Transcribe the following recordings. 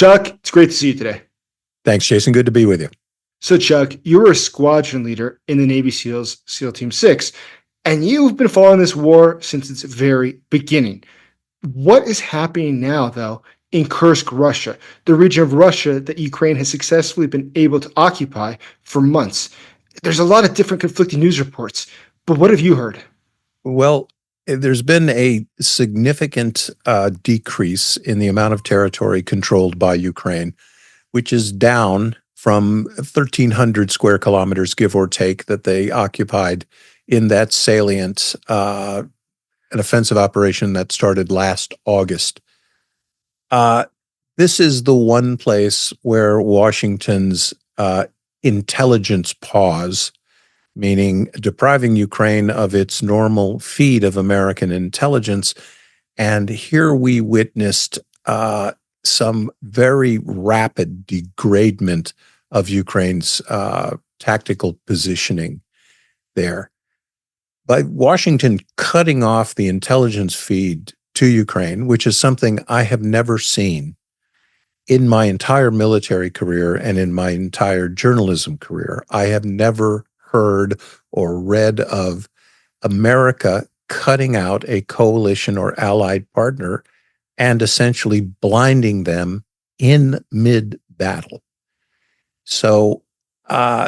Chuck, it's great to see you today. Thanks, Jason. Good to be with you. So, Chuck, you were a squadron leader in the Navy SEALs, SEAL Team 6, and you've been following this war since its very beginning. What is happening now, though, in Kursk, Russia, the region of Russia that Ukraine has successfully been able to occupy for months? There's a lot of different conflicting news reports, but what have you heard? Well, there's been a significant decrease in the amount of territory controlled by Ukraine, which is down from 1,300 square kilometers, give or take, that they occupied in that salient, an offensive operation that started last August. This is the one place where Washington's intelligence pause, meaning depriving Ukraine of its normal feed of American intelligence. And here we witnessed some very rapid degradement of Ukraine's tactical positioning there. By Washington cutting off the intelligence feed to Ukraine, which is something I have never seen in my entire military career and in my entire journalism career. I have never heard or read of America cutting out a coalition or allied partner and essentially blinding them in mid-battle. So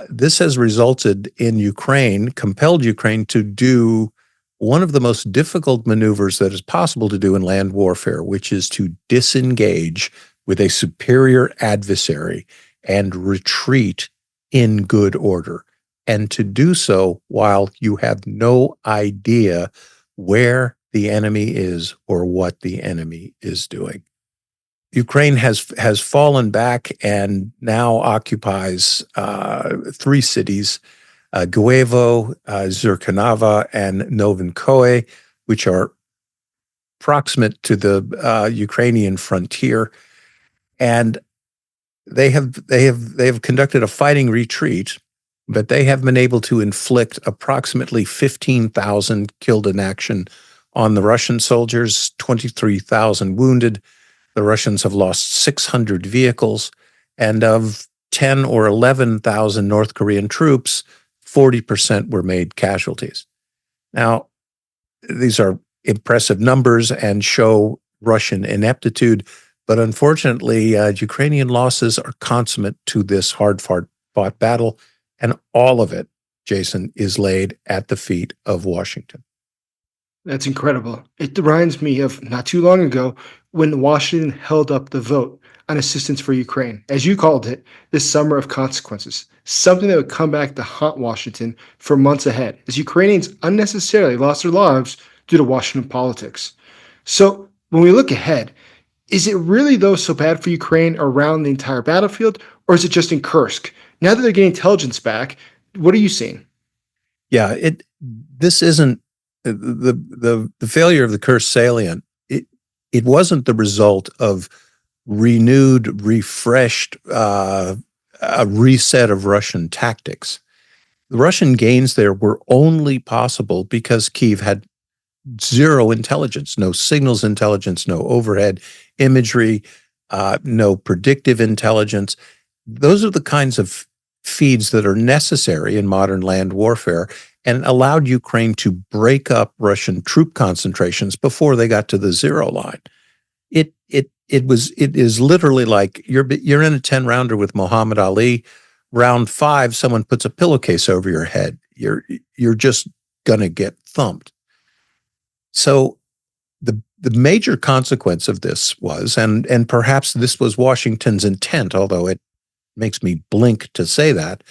this has resulted in Ukraine, compelled Ukraine to do one of the most difficult maneuvers that is possible to do in land warfare, which is to disengage with a superior adversary and retreat in good order. And to do so while you have no idea where the enemy is or what the enemy is doing. Ukraine has fallen back and now occupies three cities, Kyiv, Zhirkhanava, and Novinkoye, which are proximate to the Ukrainian frontier. And they have conducted a fighting retreat, but they have been able to inflict approximately 15,000 killed in action on the Russian soldiers, 23,000 wounded. The Russians have lost 600 vehicles, and of 10 or 11,000 North Korean troops, 40% were made casualties. Now, these are impressive numbers and show Russian ineptitude, but unfortunately, Ukrainian losses are consummate to this hard-fought battle, and all of it, Jason, is laid at the feet of Washington. That's incredible. It reminds me of not too long ago when Washington held up the vote on assistance for Ukraine, as you called it, this summer of consequences, something that would come back to haunt Washington for months ahead, as Ukrainians unnecessarily lost their lives due to Washington politics. So when we look ahead, is it really, though, so bad for Ukraine around the entire battlefield, or is it just in Kursk? Now that they're getting intelligence back, what are you seeing? Yeah, this isn't the failure of the Kursk salient. It wasn't the result of renewed, refreshed, a reset of Russian tactics. The Russian gains there were only possible because Kyiv had zero intelligence, no signals intelligence, no overhead imagery, no predictive intelligence. Those are the kinds of feeds that are necessary in modern land warfare and allowed Ukraine to break up Russian troop concentrations before they got to the zero line. It is literally like you're in a 10-rounder with Muhammad Ali. Round 5, someone puts a pillowcase over your head. You're just gonna get thumped. So the major consequence of this was, and perhaps this was Washington's intent, although it makes me blink to say that,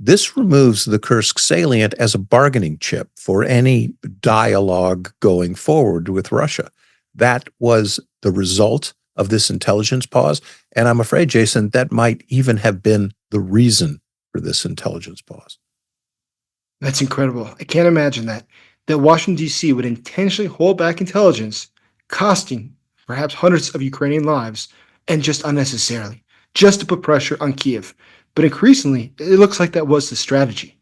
this removes the Kursk salient as a bargaining chip for any dialogue going forward with Russia. That was the result of this intelligence pause. And I'm afraid, Jason, that might even have been the reason for this intelligence pause. That's incredible. I can't imagine that Washington, D.C. would intentionally hold back intelligence, costing perhaps hundreds of Ukrainian lives, and just unnecessarily, just to put pressure on Kyiv. But increasingly, it looks like that was the strategy.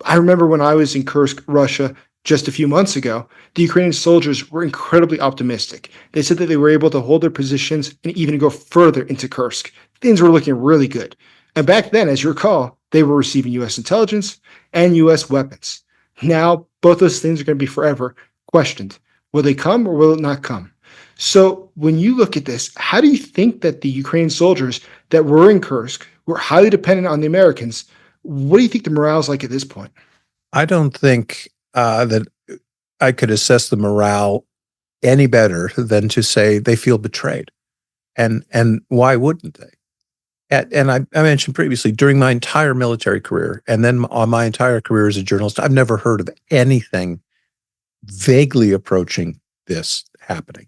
I remember when I was in Kursk, Russia, Just a few months ago, the Ukrainian soldiers were incredibly optimistic. They said that they were able to hold their positions and even go further into Kursk. Things were looking really good. And back then, as you recall, they were receiving U.S. intelligence and U.S. weapons. Now, both those things are going to be forever questioned. Will they come or will it not come? So when you look at this, how do you think that the Ukrainian soldiers that were in Kursk were highly dependent on the Americans? What do you think the morale is like at this point? I don't think that I could assess the morale any better than to say they feel betrayed. And why wouldn't they? And I mentioned previously, during my entire military career, and then on my entire career as a journalist, I've never heard of anything vaguely approaching this happening.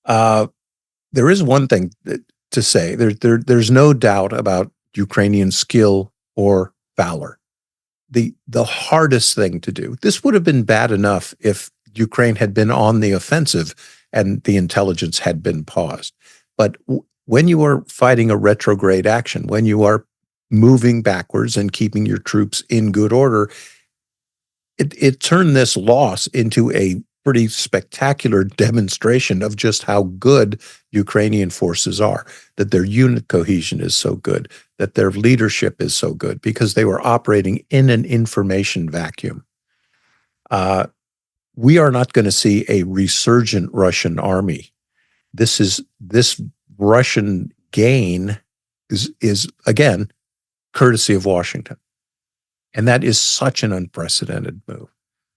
There is one thing to say. There's no doubt about Ukrainian skill or valor. The hardest thing to do, this would have been bad enough if Ukraine had been on the offensive and the intelligence had been paused. But when you are fighting a retrograde action, when you are moving backwards and keeping your troops in good order, it turned this loss into a pretty spectacular demonstration of just how good Ukrainian forces are, that their unit cohesion is so good, that their leadership is so good, because they were operating in an information vacuum. We are not going to see a resurgent Russian army. This Russian gain is again courtesy of Washington. And that is such an unprecedented move.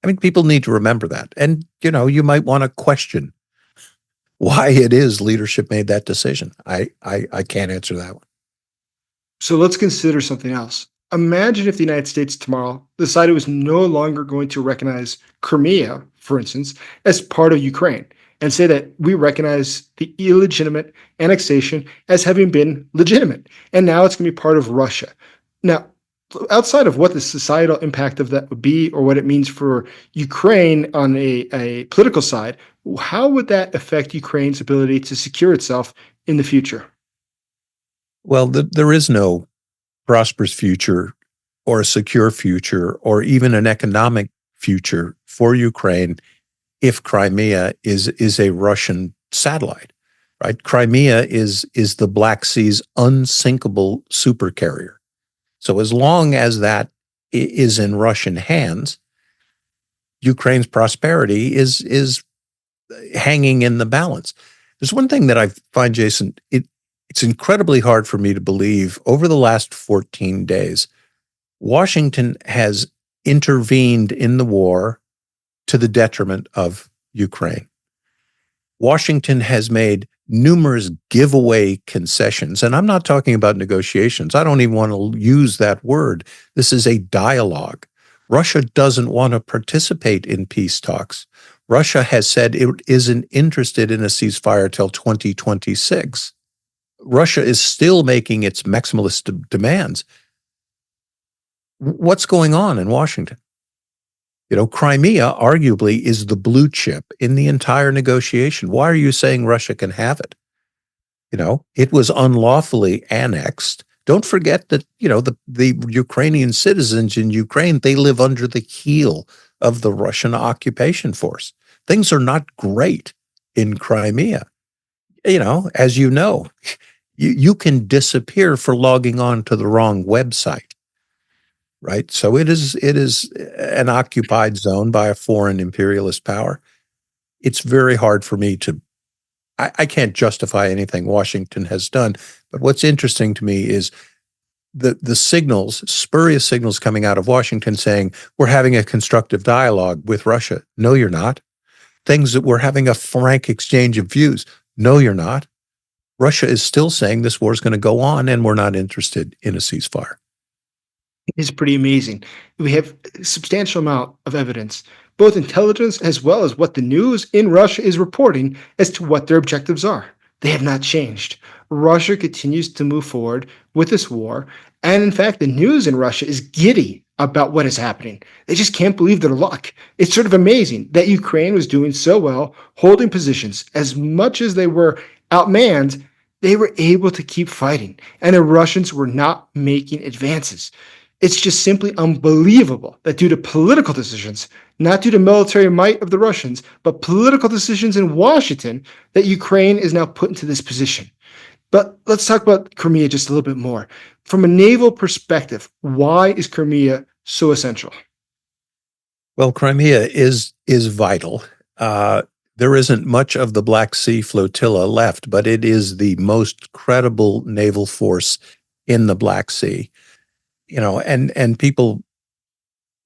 I mean, people need to remember that. And, you might want to question why it is leadership made that decision. I can't answer that one. So let's consider something else. Imagine if the United States tomorrow decided it was no longer going to recognize Crimea, for instance, as part of Ukraine, and say that we recognize the illegitimate annexation as having been legitimate, and now it's going to be part of Russia. Now, outside of what the societal impact of that would be or what it means for Ukraine on a political side, how would that affect Ukraine's ability to secure itself in the future? Well, there is no prosperous future or a secure future or even an economic future for Ukraine if Crimea is a Russian satellite, right? Crimea is the Black Sea's unsinkable supercarrier. So as long as that is in Russian hands, Ukraine's prosperity is hanging in the balance. There's one thing that I find, Jason, it's incredibly hard for me to believe. Over the last 14 days, Washington has intervened in the war to the detriment of Ukraine. Washington has made numerous giveaway concessions, and I'm not talking about negotiations. I don't even want to use that word. This is a dialogue. Russia doesn't want to participate in peace talks. Russia has said it isn't interested in a ceasefire till 2026. Russia is still making its maximalist demands. What's going on in Washington? Crimea arguably is the blue chip in the entire negotiation. Why are you saying Russia can have it? It was unlawfully annexed. Don't forget that, the Ukrainian citizens in Ukraine, they live under the heel of the Russian occupation force. Things are not great in Crimea. As you can disappear for logging on to the wrong website. Right. So it is an occupied zone by a foreign imperialist power. It's very hard for me I can't justify anything Washington has done. But what's interesting to me is the signals, spurious signals coming out of Washington saying we're having a constructive dialogue with Russia. No, you're not. Things that we're having a frank exchange of views. No, you're not. Russia is still saying this war is going to go on and we're not interested in a ceasefire. Is pretty amazing. We have a substantial amount of evidence, both intelligence as well as what the news in Russia is reporting as to what their objectives are. They have not changed. Russia continues to move forward with this war. And in fact, the news in Russia is giddy about what is happening. They just can't believe their luck. It's sort of amazing that Ukraine was doing so well, holding positions. As much as they were outmanned, they were able to keep fighting. And the Russians were not making advances. It's just simply unbelievable that due to political decisions, not due to military might of the Russians, but political decisions in Washington, that Ukraine is now put into this position. But let's talk about Crimea just a little bit more. From a naval perspective, why is Crimea so essential? Well, Crimea is vital. There isn't much of the Black Sea flotilla left, but it is the most credible naval force in the Black Sea. And people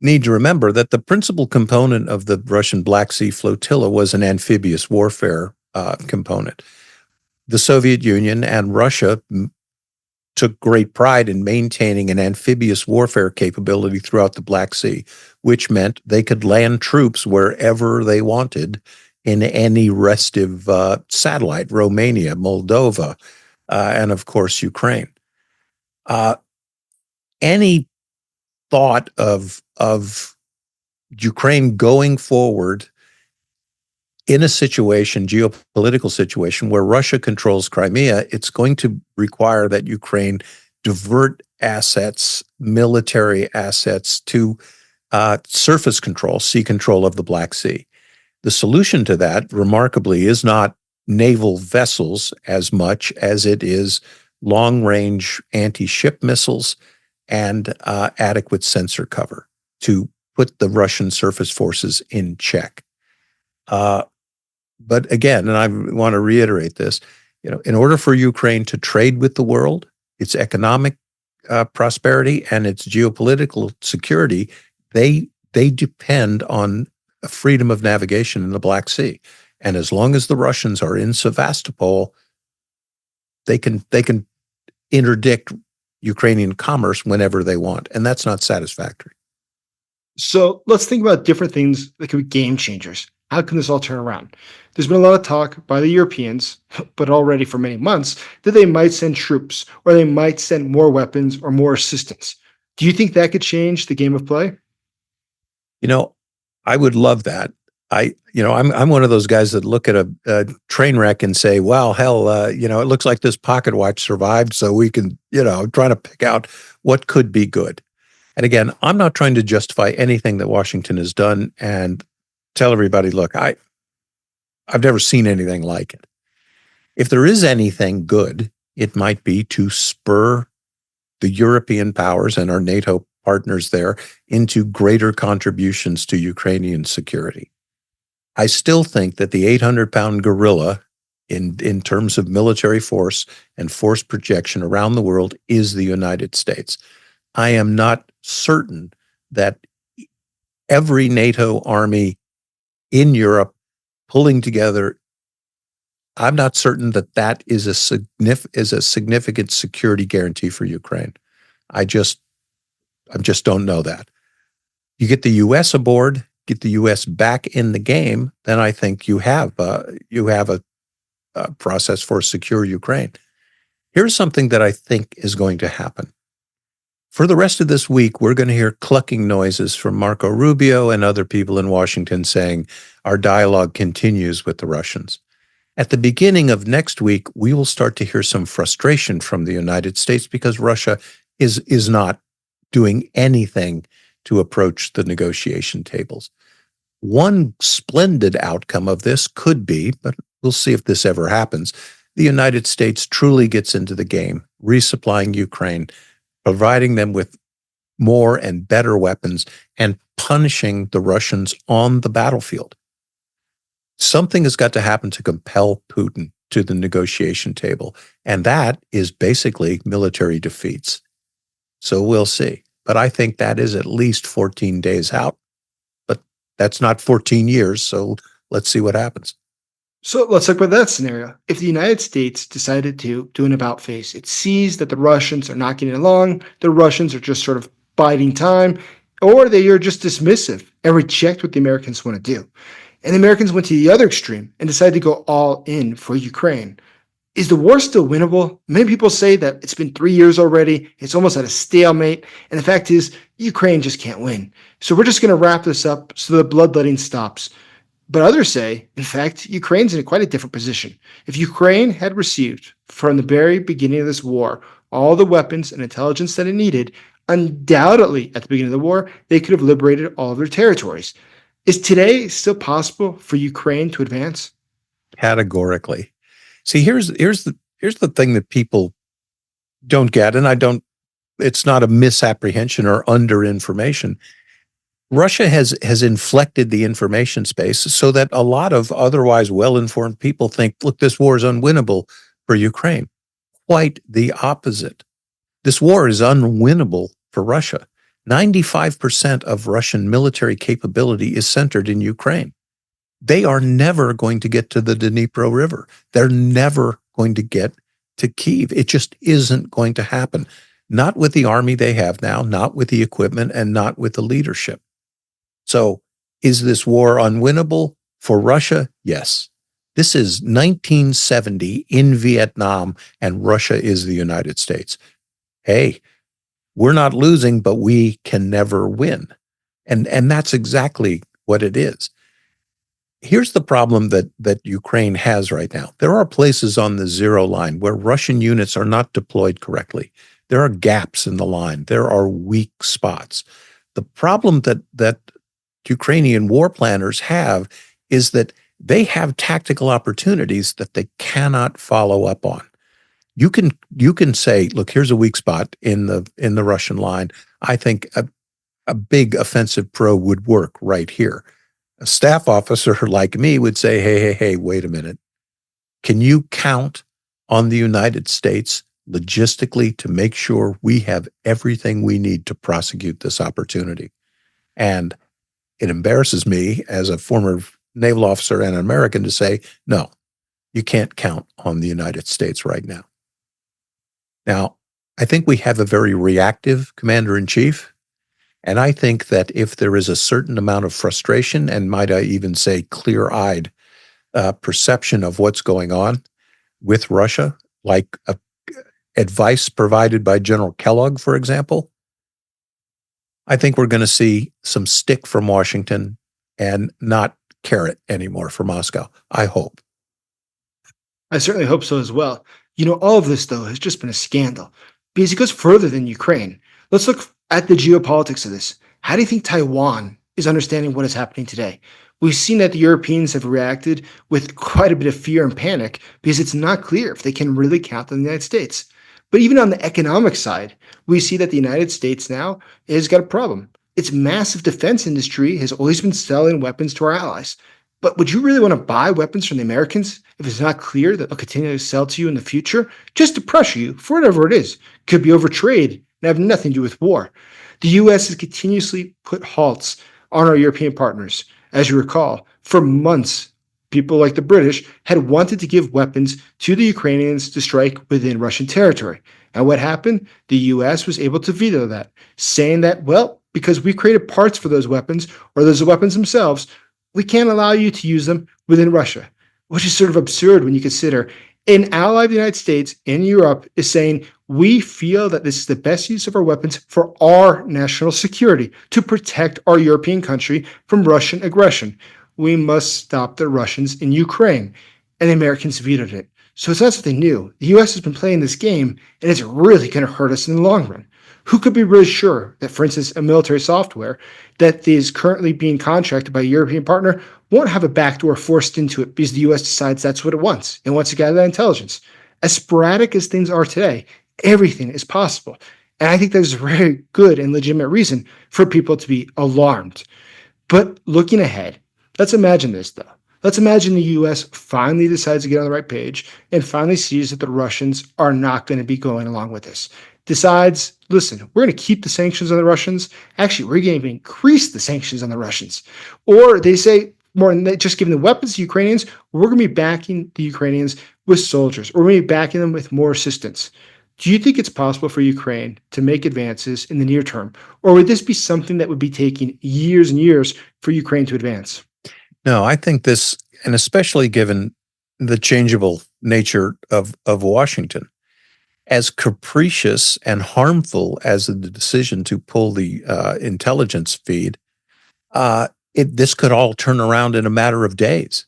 need to remember that the principal component of the Russian Black Sea flotilla was an amphibious warfare component. The Soviet Union and Russia took great pride in maintaining an amphibious warfare capability throughout the Black Sea, which meant they could land troops wherever they wanted in any restive satellite, Romania, Moldova, and of course, Ukraine. Any thought of Ukraine going forward in a situation, geopolitical situation, where Russia controls Crimea, it's going to require that Ukraine divert assets, military assets, to surface control, sea control of the Black Sea. The solution to that, remarkably, is not naval vessels as much as it is long-range anti-ship missiles and adequate sensor cover to put the Russian surface forces in check. But again, and I want to reiterate this, in order for Ukraine to trade with the world, its economic prosperity and its geopolitical security, they depend on freedom of navigation in the Black Sea. And as long as the Russians are in Sevastopol, they can interdict Ukrainian commerce whenever they want, and that's not satisfactory. So let's think about different things that could be game changers. How can this all turn around? There's been a lot of talk by the Europeans, but already for many months, that they might send troops or they might send more weapons or more assistance. Do you think that could change the game of play? I would love that. I'm one of those guys that look at a train wreck and say, "Well, hell, it looks like this pocket watch survived, so we can, try to pick out what could be good." And again, I'm not trying to justify anything that Washington has done and tell everybody, look, I've never seen anything like it. If there is anything good, it might be to spur the European powers and our NATO partners there into greater contributions to Ukrainian security. I still think that the 800-pound gorilla in terms of military force and force projection around the world is the United States. I am not certain that every NATO army in Europe pulling together, I'm not certain that is a significant security guarantee for Ukraine. I just don't know that. You get the U.S. aboard, get the U.S. back in the game, then I think you have a process for a secure Ukraine. Here's something that I think is going to happen. For the rest of this week, we're going to hear clucking noises from Marco Rubio and other people in Washington saying our dialogue continues with the Russians. At the beginning of next week, we will start to hear some frustration from the United States because Russia is not doing anything to approach the negotiation tables. One splendid outcome of this could be, but we'll see if this ever happens, the United States truly gets into the game, resupplying Ukraine, providing them with more and better weapons, and punishing the Russians on the battlefield. Something has got to happen to compel Putin to the negotiation table, and that is basically military defeats. So we'll see. But I think that is at least 14 days out. But that's not 14 years, so let's see what happens. So let's talk about that scenario. If the United States decided to do an about face, it sees that the Russians are not getting along, the Russians are just sort of biding time, or they are just dismissive and reject what the Americans want to do. And the Americans went to the other extreme and decided to go all in for Ukraine. Is the war still winnable? Many people say that it's been 3 years already. It's almost at a stalemate. And the fact is, Ukraine just can't win. So we're just going to wrap this up so the bloodletting stops. But others say, in fact, Ukraine's in quite a different position. If Ukraine had received, from the very beginning of this war, all the weapons and intelligence that it needed, Undoubtedly, at the beginning of the war, they could have liberated all of their territories. Is today still possible for Ukraine to advance? Categorically. See, here's the thing that people don't get, and I don't. It's not a misapprehension or underinformation. Russia has inflected the information space so that a lot of otherwise well-informed people think, look, this war is unwinnable for Ukraine. Quite the opposite. This war is unwinnable for Russia. 95% of Russian military capability is centered in Ukraine. They are never going to get to the Dnipro River. They're never going to get to Kyiv. It just isn't going to happen. Not with the army they have now, not with the equipment, and not with the leadership. So is this war unwinnable for Russia? Yes. This is 1970 in Vietnam, and Russia is the United States. Hey, we're not losing, but we can never win. And that's exactly what it is. Here's the problem that Ukraine has right now. There are places on the zero line where Russian units are not deployed correctly. There are gaps in the line. There are weak spots. The problem that Ukrainian war planners have is that they have tactical opportunities that they cannot follow up on. You can say, look, here's a weak spot in the Russian line. I think a big offensive probe would work right here. A staff officer like me would say, hey, wait a minute. Can you count on the United States logistically to make sure we have everything we need to prosecute this opportunity? And it embarrasses me as a former naval officer and an American to say, no, you can't count on the United States right now. Now, I think we have a very reactive commander-in-chief. And I think that if there is a certain amount of frustration, and might I even say clear-eyed perception of what's going on with Russia, like advice provided by General Kellogg, for example, I think we're going to see some stick from Washington and not carrot anymore for Moscow. I hope. I certainly hope so as well. All of this, though, has just been a scandal because it goes further than Ukraine. Let's look at the geopolitics of this. How do you think Taiwan is understanding what is happening today? We've seen that the Europeans have reacted with quite a bit of fear and panic because it's not clear if they can really count on the United States. But even on the economic side, we see that the United States now has got a problem. Its massive defense industry has always been selling weapons to our allies. But would you really want to buy weapons from the Americans if it's not clear that they'll continue to sell to you in the future just to pressure you for whatever it is? Could be over trade and have nothing to do with war. The U.S. has continuously put halts on our European partners. As you recall, for months, people like the British had wanted to give weapons to the Ukrainians to strike within Russian territory. And what happened? The U.S. was able to veto that, saying that, well, because we created parts for those weapons, or those weapons themselves, we can't allow you to use them within Russia, which is sort of absurd when you consider an ally of the United States in Europe is saying, we feel that this is the best use of our weapons for our national security to protect our European country from Russian aggression. We must stop the Russians in Ukraine. And the Americans vetoed it. So it's not something new. The U.S. has been playing this game, and it's really going to hurt us in the long run. Who could be really sure that, for instance, a military software that is currently being contracted by a European partner won't have a backdoor forced into it because the U.S. decides that's what it wants and wants to gather that intelligence? As sporadic as things are today, everything is possible. And I think there's a very good and legitimate reason for people to be alarmed. But looking ahead, let's imagine this, though. Let's imagine the U.S. finally decides to get on the right page and finally sees that the Russians are not going to be going along with this. Decides, listen, we're going to keep the sanctions on the Russians. Actually, we're going to increase the sanctions on the Russians. Or they say, more than just giving the weapons to the Ukrainians, we're going to be backing the Ukrainians with soldiers. Or we're going to be backing them with more assistance. Do you think it's possible for Ukraine to make advances in the near term? Or would this be something that would be taking years and years for Ukraine to advance? No, I think this, and especially given the changeable nature of Washington, as capricious and harmful as the decision to pull the intelligence feed, this could all turn around in a matter of days.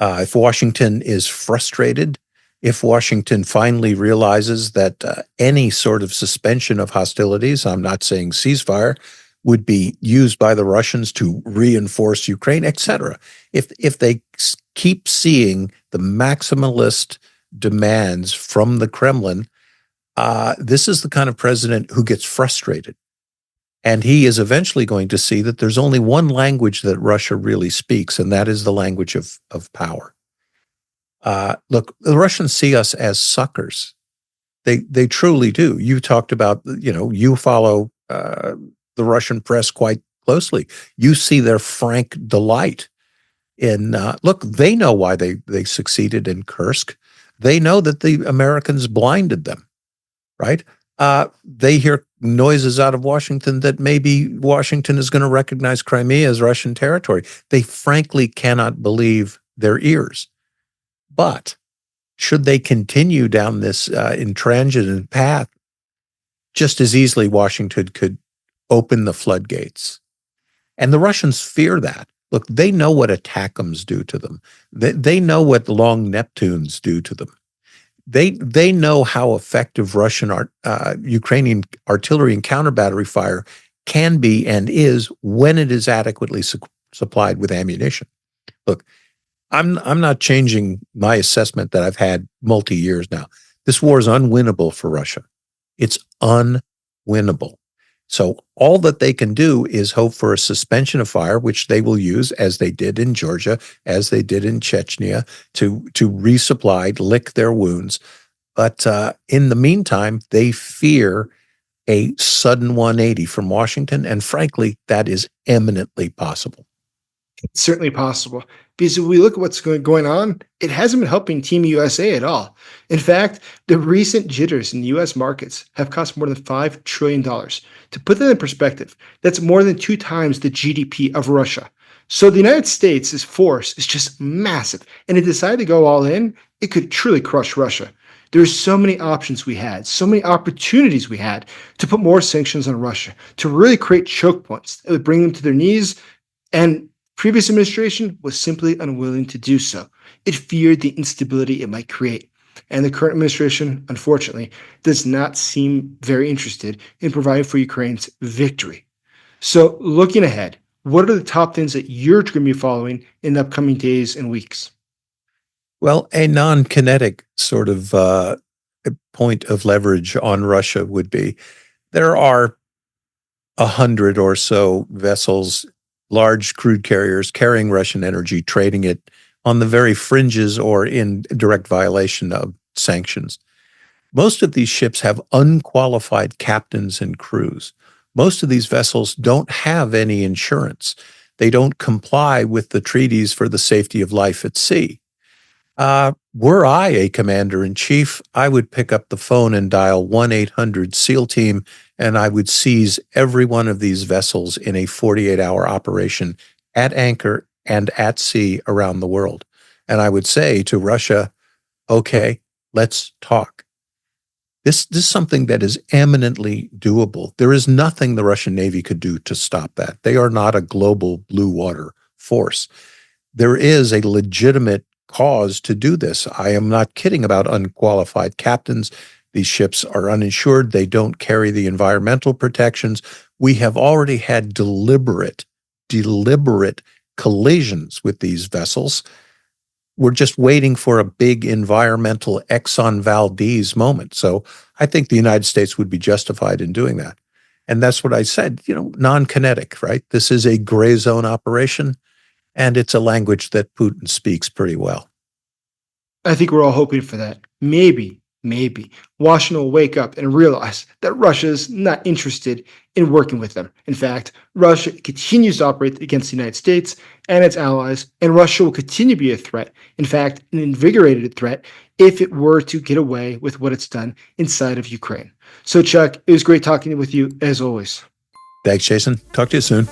If Washington is frustrated If Washington finally realizes that any sort of suspension of hostilities, I'm not saying ceasefire, would be used by the Russians to reinforce Ukraine, etc. If they keep seeing the maximalist demands from the Kremlin, this is the kind of president who gets frustrated. And he is eventually going to see that there's only one language that Russia really speaks, and that is the language of power. Look, the Russians see us as suckers. They truly do. You talked about, you follow the Russian press quite closely. You see their frank delight in, look, they know why they succeeded in Kursk. They know that the Americans blinded them, right? They hear noises out of Washington that maybe Washington is going to recognize Crimea as Russian territory. They frankly cannot believe their ears. But should they continue down this intransigent path, just as easily Washington could open the floodgates. And the Russians fear that. Look, they know what ATACMS do to them. They know what long Neptunes do to them. They know how effective Ukrainian artillery and counter battery fire can be and is when it is adequately supplied with ammunition. Look, I'm not changing my assessment that I've had multi-years now. This war is unwinnable for Russia. It's unwinnable. So all that they can do is hope for a suspension of fire, which they will use, as they did in Georgia, as they did in Chechnya, to resupply, lick their wounds. But in the meantime, they fear a sudden 180 from Washington, and frankly, that is eminently possible. It's certainly possible. Because if we look at what's going on, it hasn't been helping Team USA at all. In fact, the recent jitters in the U.S. markets have cost more than $5 trillion. To put that in perspective, that's more than 2 times the GDP of Russia. So the United States' force is just massive. And if it decided to go all in, it could truly crush Russia. There's so many options we had, so many opportunities we had to put more sanctions on Russia, to really create choke points that would bring them to their knees. And previous administration was simply unwilling to do so. It feared the instability it might create. And the current administration, unfortunately, does not seem very interested in providing for Ukraine's victory. So looking ahead, what are the top things that you're going to be following in the upcoming days and weeks? Well, a non-kinetic sort of point of leverage on Russia would be there are 100 or so vessels, large crude carriers carrying Russian energy, trading it on the very fringes or in direct violation of sanctions. Most of these ships have unqualified captains and crews. Most of these vessels don't have any insurance. They don't comply with the treaties for the safety of life at sea. Were I a commander-in-chief, I would pick up the phone and dial 1-800-SEAL Team, and I would seize every one of these vessels in a 48-hour operation at anchor and at sea around the world. And I would say to Russia, okay, let's talk. This is something that is eminently doable. There is nothing the Russian Navy could do to stop that. They are not a global blue water force. There is a legitimate cause to do this. I am not kidding about unqualified captains. These ships are uninsured. They don't carry the environmental protections. We have already had deliberate collisions with these vessels. We're just waiting for a big environmental Exxon Valdez moment. So I think the United States would be justified in doing that. And that's what I said, non-kinetic, right? This is a gray zone operation. And it's a language that Putin speaks pretty well. I think we're all hoping for that. Maybe Washington will wake up and realize that Russia is not interested in working with them. In fact, Russia continues to operate against the United States and its allies, and Russia will continue to be a threat. In fact, an invigorated threat if it were to get away with what it's done inside of Ukraine. So, Chuck, it was great talking with you as always. Thanks, Jason. Talk to you soon.